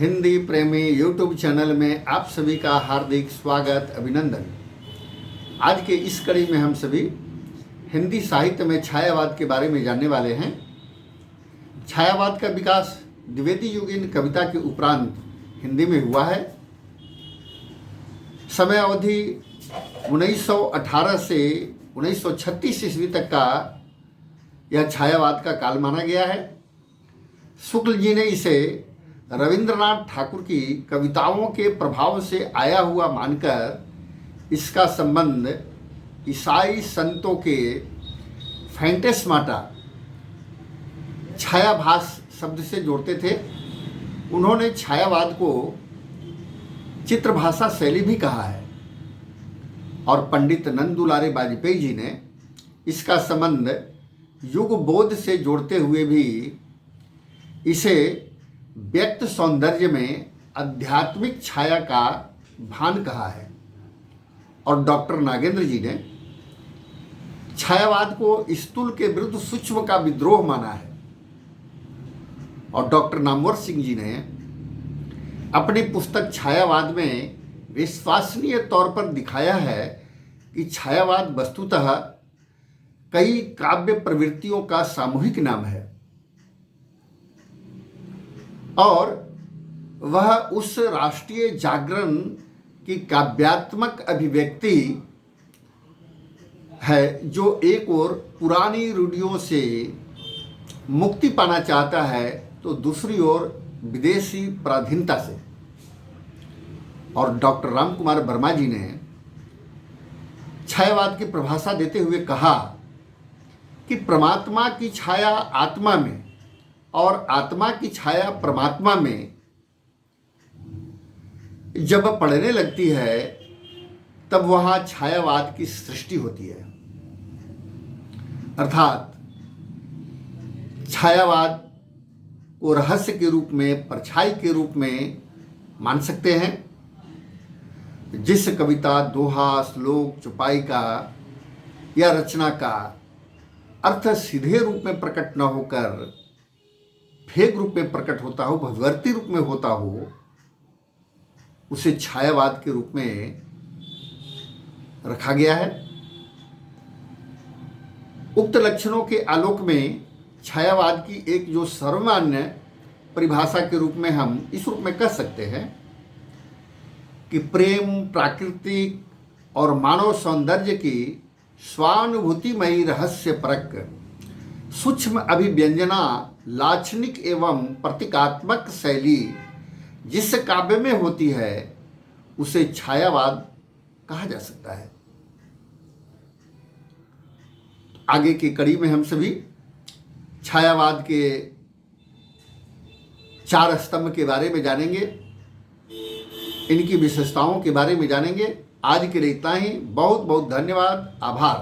हिंदी प्रेमी YouTube channel में आप सभी का हार्दिक स्वागत अभिनंदन। आज के इस कड़ी में हम सभी हिंदी साहित्य में छायावाद के बारे में जानने वाले हैं। छायावाद का विकास द्विवेदी युगीन कविता के उपरांत हिंदी में हुआ है। समय अवधि 1918 से 1936 ईस्वी तक का यह छायावाद का काल माना गया है। शुक्ल जी ने इसे रविंद्रनाथ ठाकुर की कविताओं के प्रभाव से आया हुआ मानकर इसका संबंध ईसाई संतों के फैंटेस्माटा छायाभास शब्द से जोड़ते थे। उन्होंने छायावाद को चित्रभाषा शैली भी कहा है और पंडित नंद दुलारे वाजपेयी जी ने इसका संबंध युग बोध से जोड़ते हुए भी इसे व्यक्त सौंदर्य में आध्यात्मिक छाया का भान कहा है। और डॉक्टर नागेंद्र जी ने छायावाद को स्थूल के विरुद्ध सूक्ष्म का विद्रोह माना है। और डॉक्टर नामवर सिंह जी ने अपनी पुस्तक छायावाद में विश्वसनीय तौर पर दिखाया है कि छायावाद वस्तुतः कई काव्य प्रवृत्तियों का सामूहिक नाम है और वह उस राष्ट्रीय जागरण की काव्यात्मक अभिव्यक्ति है जो एक ओर पुरानी रूढ़ियों से मुक्ति पाना चाहता है तो दूसरी ओर विदेशी पराधीनता से। और डॉक्टर राम कुमार वर्मा जी ने छायावाद की परिभाषा देते हुए कहा कि परमात्मा की छाया आत्मा में और आत्मा की छाया परमात्मा में जब पड़ने लगती है तब वहां छायावाद की सृष्टि होती है। अर्थात छायावाद को रहस्य के रूप में, परछाई के रूप में मान सकते हैं। जिस कविता, दोहा, श्लोक, चौपाई का या रचना का अर्थ सीधे रूप में प्रकट न होकर फेक रूप में प्रकट होता हो, भगवती रूप में होता हो, उसे छायावाद के रूप में रखा गया है। उक्त लक्षणों के आलोक में छायावाद की एक जो सर्वमान्य परिभाषा के रूप में हम इस रूप में कह सकते हैं कि प्रेम, प्राकृतिक और मानव सौंदर्य की स्वानुभूतिमयी रहस्य परक सूक्ष्म अभिव्यंजना लाक्षणिक एवं प्रतीकात्मक शैली जिस काव्य में होती है उसे छायावाद कहा जा सकता है। आगे की कड़ी में हम सभी छायावाद के 4 स्तंभ के बारे में जानेंगे, इनकी विशेषताओं के बारे में जानेंगे। आज के लिए इतना ही। बहुत बहुत धन्यवाद, आभार।